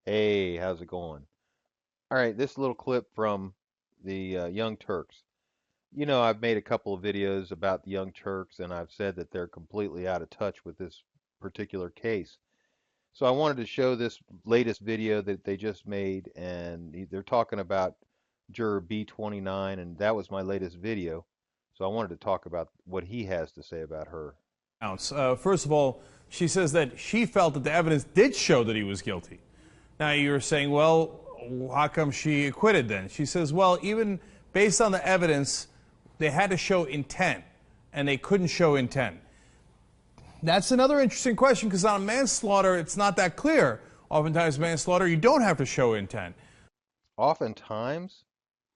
Hey, how's it going? All right, this little clip from the Young Turks. I've made a couple of videos about the Young Turks, and I've said that they're completely out of touch with this particular case. So I wanted to show this latest video that they just made, and they're talking about juror B29, and that was my latest video. So I wanted to talk about what he has to say about her. First of all, she says that she felt that the evidence did show that he was guilty. Now you're saying, well, how come she acquitted then? She says, well, even based on the evidence, they had to show intent, and they couldn't show intent. That's another interesting question, because on manslaughter, it's not that clear. Oftentimes, manslaughter, you don't have to show intent. Oftentimes,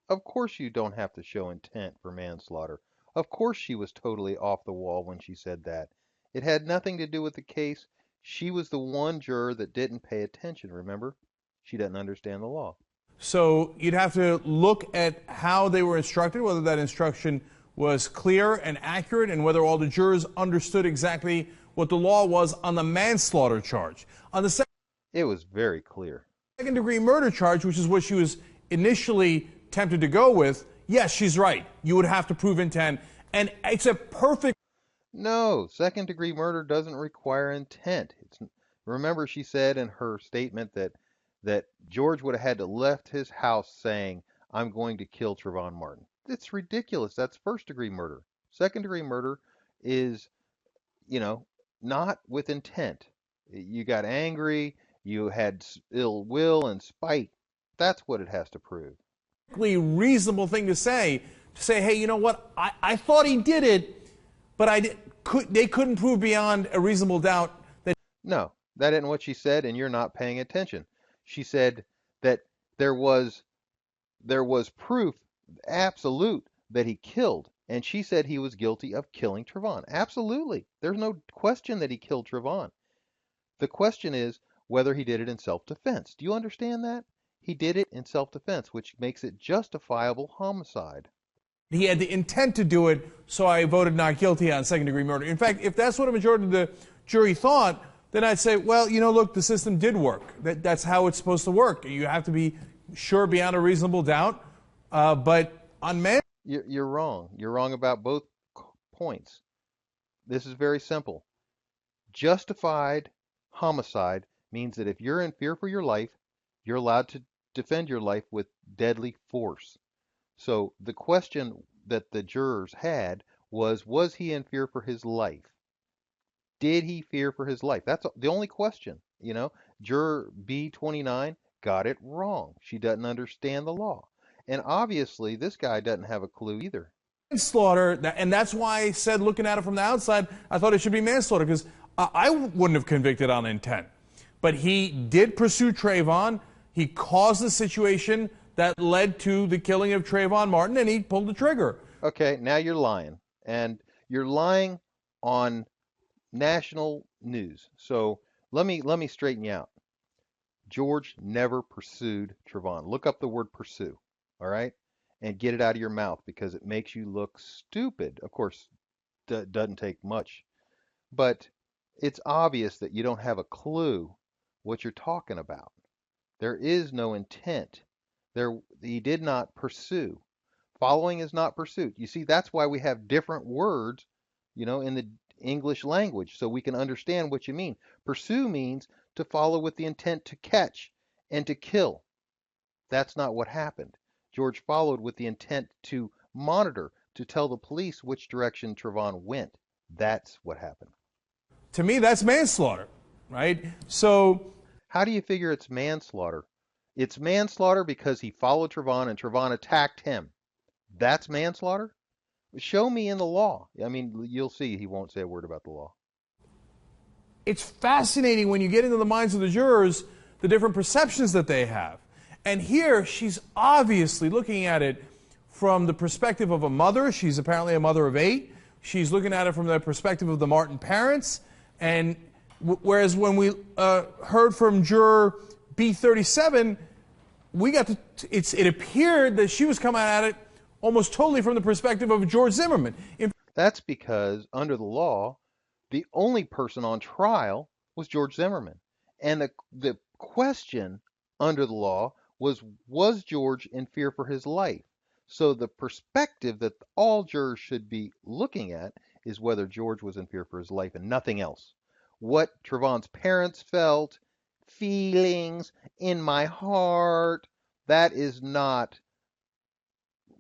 of course you don't have to show intent for manslaughter. Of course she was totally off the wall when she said that. It had nothing to do with the case. She was the one juror that didn't pay attention, remember? She doesn't understand the law. So you'd have to look at how they were instructed, whether that instruction was clear and accurate, and whether all the jurors understood exactly what the law was on the manslaughter charge. On the It was very clear. second-degree murder charge, which is what she was initially tempted to go with, yes, she's right. You would have to prove intent, and it's a perfect... No, second degree murder doesn't require intent. Remember she said in her statement that George would have had to left his house saying, I'm going to kill Trayvon Martin. It's ridiculous. That's first degree murder. Second degree murder is, not with intent. You got angry, you had ill will and spite. That's what it has to prove. Reasonable thing to say, hey, you know what, I thought he did it, but they couldn't prove beyond a reasonable doubt that... No, that isn't what she said, and you're not paying attention. She said that there was proof, absolute, that he killed, and she said he was guilty of killing Trayvon. Absolutely. There's no question that he killed Trayvon. The question is whether he did it in self-defense. Do you understand that? He did it in self-defense, which makes it justifiable homicide. He had the intent to do it, so I voted not guilty on second-degree murder. In fact, if that's what a majority of the jury thought, then I'd say, well, look, the system did work. That's how it's supposed to work. You have to be sure beyond a reasonable doubt. But on man... You're wrong. You're wrong about both points. This is very simple. Justified homicide means that if you're in fear for your life, you're allowed to defend your life with deadly force. So the question that the jurors had was he in fear for his life? Did he fear for his life? That's the only question. Juror B29 got it wrong. She doesn't understand the law. And obviously, this guy doesn't have a clue either. Manslaughter, and that's why I said, looking at it from the outside, I thought it should be manslaughter, because I wouldn't have convicted on intent. But he did pursue Trayvon. He caused the situation that led to the killing of Trayvon Martin, and he pulled the trigger. Okay, now you're lying. And you're lying on national news. So let me straighten you out. George never pursued Trayvon. Look up the word pursue, all right? And get it out of your mouth, because it makes you look stupid. Of course, doesn't take much. But it's obvious that you don't have a clue what you're talking about. There is no intent. He did not pursue. Following is not pursuit. You see, that's why we have different words, in the English language, so we can understand what you mean. Pursue means to follow with the intent to catch and to kill. That's not what happened. George followed with the intent to monitor, to tell the police which direction Trayvon went. That's what happened. To me, that's manslaughter, right? So how do you figure it's manslaughter? It's manslaughter because he followed Trayvon and Trayvon attacked him. That's manslaughter? Show me in the law. I mean, you'll see he won't say a word about the law. It's fascinating when you get into the minds of the jurors, the different perceptions that they have. And here, she's obviously looking at it from the perspective of a mother. She's apparently a mother of 8. She's looking at it from the perspective of the Martin parents. And whereas when we heard from juror B37, it appeared that she was coming at it almost totally from the perspective of George Zimmerman. That's because, under the law, the only person on trial was George Zimmerman. And the question under the law was George in fear for his life? So the perspective that all jurors should be looking at is whether George was in fear for his life and nothing else. What Trayvon's parents felt, feelings in my heart, that is not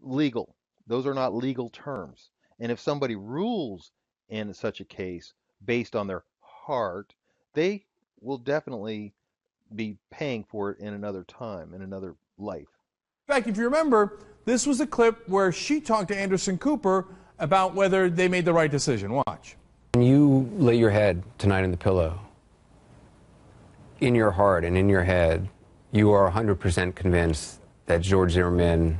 legal. Those are not legal terms. And if somebody rules in such a case based on their heart, they will definitely be paying for it in another time, in another life. In fact, if you remember, this was a clip where she talked to Anderson Cooper about whether they made the right decision. Watch. When you lay your head tonight in the pillow, in your heart and in your head, you are 100% convinced that George Zimmerman,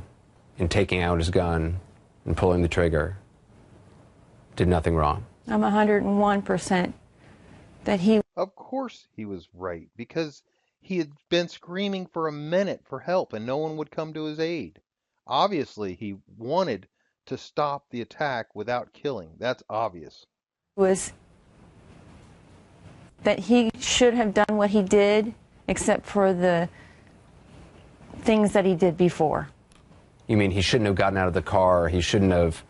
in taking out his gun and pulling the trigger, did nothing wrong. I'm 101% that he... Of course he was right, because he had been screaming for a minute for help and no one would come to his aid. Obviously, he wanted to stop the attack without killing. That's obvious. was that he should have done what he did, except for the things that he did before. You mean he shouldn't have gotten out of the car, he shouldn't have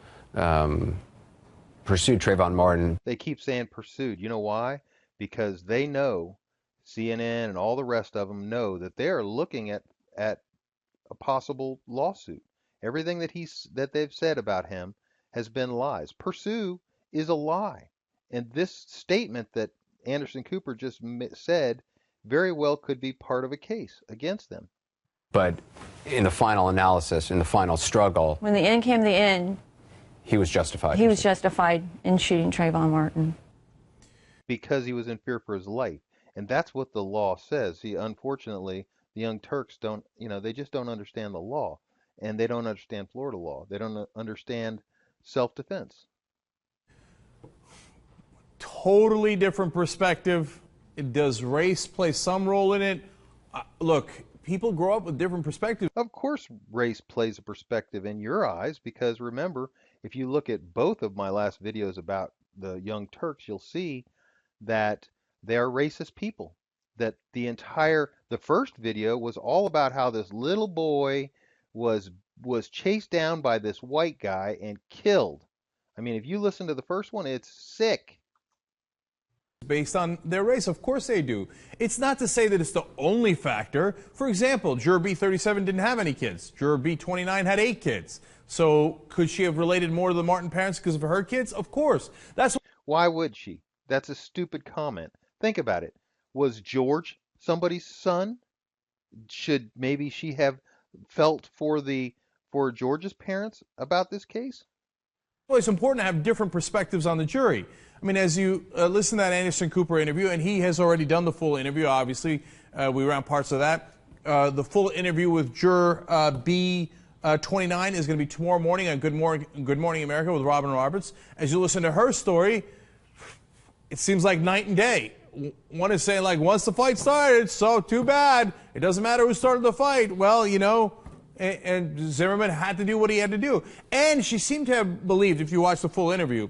pursued Trayvon Martin? They keep saying pursued. You know why? Because they know, CNN and all the rest of them know that they are looking at a possible lawsuit. Everything that they've said about him has been lies. Pursue is a lie. And this statement that Anderson Cooper just said very well could be part of a case against them. But in the final analysis, in the final struggle, When the end came to the end, he was justified. he was justified in shooting Trayvon Martin. Because he was in fear for his life. And that's what the law says. See, unfortunately, the Young Turks don't, they just don't understand the law. And they don't understand Florida law. They don't understand self-defense. Totally different perspective. Does race play some role in it? Look, people grow up with different perspectives. Of course, race plays a perspective in your eyes, because remember, if you look at both of my last videos about the Young Turks, you'll see that they are racist people. That the first video was all about how this little boy was chased down by this white guy and killed. I mean, if you listen to the first one, it's sick. Based on their race, of course they do. It's not to say that it's the only factor. For example, Juror B37 didn't have any kids. Juror B29 had 8 kids. So could she have related more to the Martin parents because of her kids? Of course. Why would she? That's a stupid comment. Think about it. Was George somebody's son? Should maybe she have felt for George's parents about this case? Well, it's important to have different perspectives on the jury. I mean, as you listen to that Anderson Cooper interview, and he has already done the full interview, obviously, we ran parts of that. The full interview with Juror B29 is going to be tomorrow morning on Good Morning America with Robin Roberts. As you listen to her story, it seems like night and day. One is saying, like, once the fight started, so too bad. It doesn't matter who started the fight. Well, and Zimmerman had to do what he had to do. And she seemed to have believed, if you watch the full interview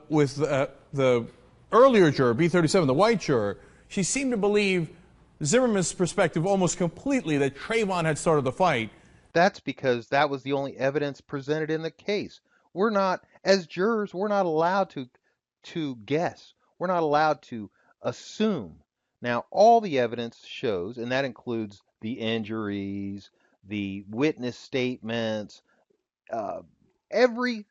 with the earlier juror, B37, the white juror, she seemed to believe Zimmerman's perspective almost completely, that Trayvon had started the fight. That's because that was the only evidence presented in the case. We're not, as jurors, we're not allowed to guess. We're not allowed to assume. Now, all the evidence shows, and that includes the injuries, the witness statements, every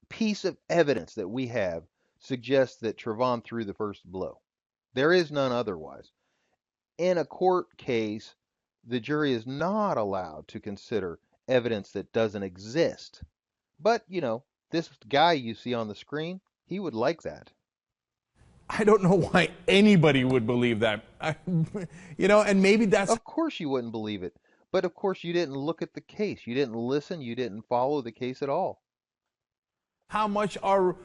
piece of evidence that we have suggests that Trayvon threw the first blow. There is none otherwise. In a court case, the jury is not allowed to consider evidence that doesn't exist. But, this guy you see on the screen, he would like that. I don't know why anybody would believe that. And maybe that's... Of course you wouldn't believe it. But of course you didn't look at the case. You didn't listen. You didn't follow the case at all. How much our,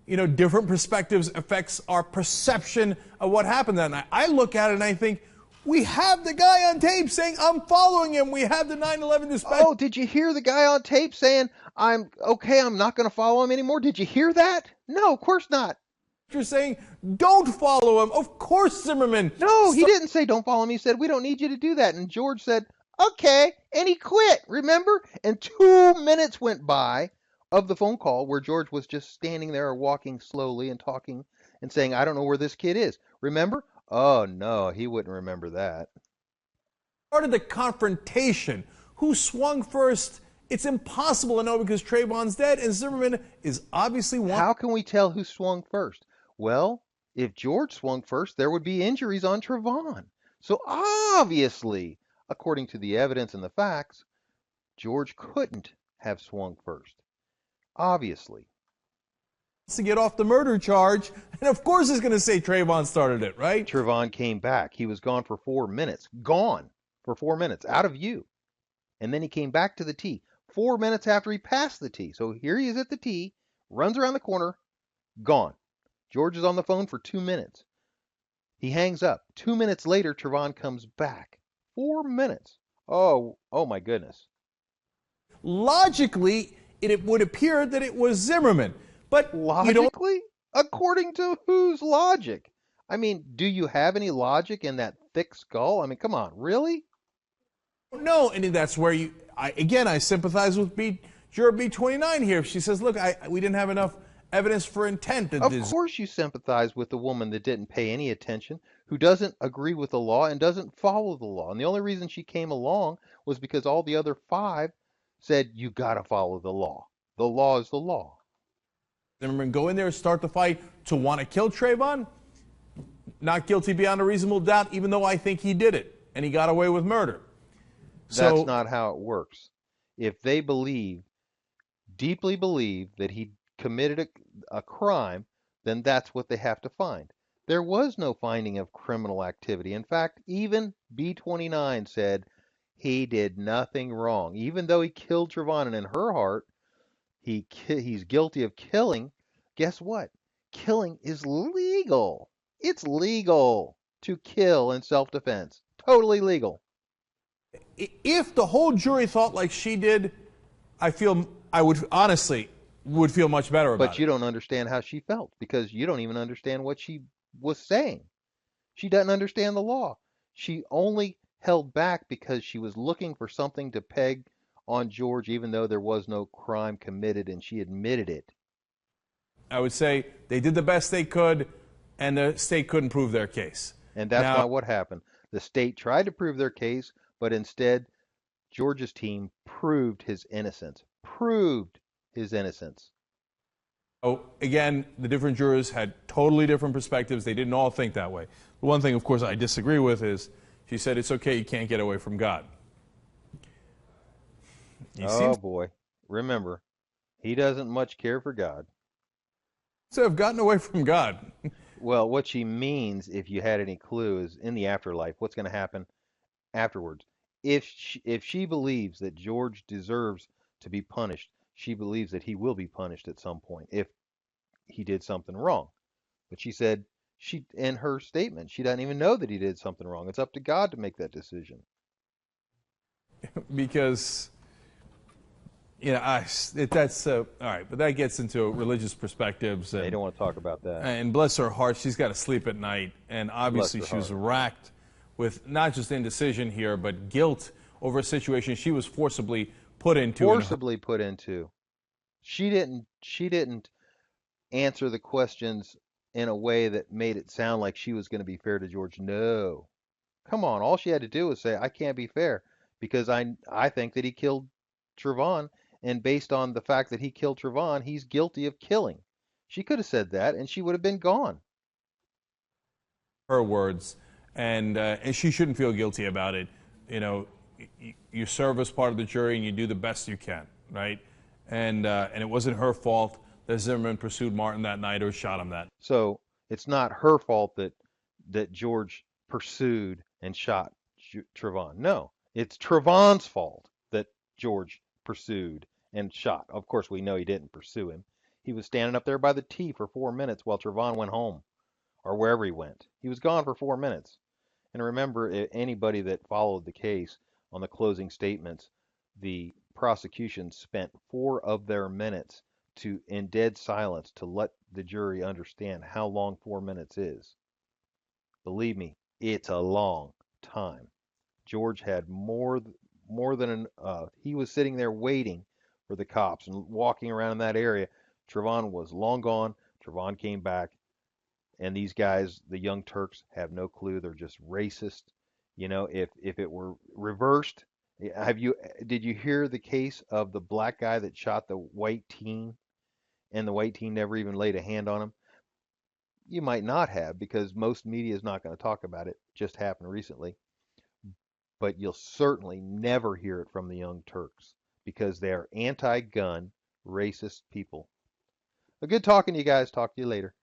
different perspectives affects our perception of what happened that night. I look at it and I think, we have the guy on tape saying, I'm following him. We have the 9/11 dispatch. Oh, did you hear the guy on tape saying, I'm not going to follow him anymore? Did you hear that? No, of course not. You're saying, don't follow him. Of course, Zimmerman. No, he didn't say don't follow me. He said we don't need you to do that. And George said, okay, and he quit. Remember? And 2 minutes went by of the phone call where George was just standing there walking slowly and talking and saying, I don't know where this kid is. Remember? Oh no, he wouldn't remember that. Started the confrontation. Who swung first? It's impossible to know because Trayvon's dead and Zimmerman is obviously one. How can we tell who swung first? Well, if George swung first, there would be injuries on Trayvon. So obviously, according to the evidence and the facts, George couldn't have swung first. Obviously. To get off the murder charge, and of course he's going to say Trayvon started it, right? Trayvon came back. He was gone for 4 minutes. Gone for 4 minutes, out of view. And then he came back to the tee 4 minutes after he passed the tee. So here he is at the tee, runs around the corner, gone. George is on the phone for 2 minutes. He hangs up. 2 minutes later, Trayvon comes back. 4 minutes. Oh my goodness. Logically, it would appear that it was Zimmerman. But logically? According to whose logic? I mean, do you have any logic in that thick skull? I mean, come on, really? No, and that's where I sympathize with juror B29 here. She says, look, we didn't have enough evidence for intent. Of course you sympathize with the woman that didn't pay any attention, who doesn't agree with the law and doesn't follow the law. And the only reason she came along was because all the other 5 said, you got to follow the law. The law is the law. Zimmerman go in there, start the fight to want to kill Trayvon. Not guilty beyond a reasonable doubt, even though I think he did it and he got away with murder. That's not how it works. If they deeply believe that he committed a crime, then that's what they have to find. There was no finding of criminal activity. In fact, even B29 said he did nothing wrong. Even though he killed Trayvon, and in her heart, he's guilty of killing. Guess what? Killing is legal. It's legal to kill in self-defense. Totally legal. If the whole jury thought like she did, I would honestly feel much better about it. But you don't understand how she felt because you don't even understand what she was saying. She doesn't understand the law. She only held back because she was looking for something to peg on George, even though there was no crime committed, and she admitted it. I would say they did the best they could, and the state couldn't prove their case. And that's not what happened. The state tried to prove their case, but instead, George's team proved his innocence. Proved his innocence. Oh, again, the different jurors had totally different perspectives. They didn't all think that way. The one thing, of course, I disagree with is she said it's okay, you can't get away from God. Boy. Remember, he doesn't much care for God. So I've gotten away from God. Well, what she means, if you had any clue, is in the afterlife, what's going to happen afterwards. If she believes that George deserves to be punished, she believes that he will be punished at some point if he did something wrong. But she said, in her statement, she doesn't even know that he did something wrong. It's up to God to make that decision. Because, that's all right, but that gets into religious perspectives. They don't want to talk about that. And bless her heart, she's got to sleep at night. And obviously she was racked with not just indecision here, but guilt over a situation she was forcibly put into. She didn't answer the questions in a way that made it sound like she was going to be fair to George. No. Come on, all she had to do was say, I can't be fair because I think that he killed Trayvon, and based on the fact that he killed Trayvon, he's guilty of killing. She could have said that, and she would have been gone. Her words, and she shouldn't feel guilty about it. You serve as part of the jury, and you do the best you can, right? And it wasn't her fault that Zimmerman pursued Martin that night or shot him that. So it's not her fault that George pursued and shot Trayvon. No, it's Trayvon's fault that George pursued and shot. Of course, we know he didn't pursue him. He was standing up there by the tee for 4 minutes while Trayvon went home or wherever he went. He was gone for 4 minutes. And remember, anybody that followed the case on the closing statements, the prosecution spent 4 of their minutes in dead silence to let the jury understand how long 4 minutes is. Believe me, it's a long time. George had more than he was sitting there waiting for the cops and walking around in that area. Trayvon was long gone. Trayvon came back, and these guys, the Young Turks, have no clue. They're just racist. If it were reversed, did you hear the case of the black guy that shot the white teen, and the white teen never even laid a hand on him? You might not have, because most media is not going to talk about it. Just happened recently. But you'll certainly never hear it from the Young Turks because they are anti-gun, racist people. A good talking to you guys. Talk to you later.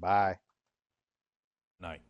Bye. Night.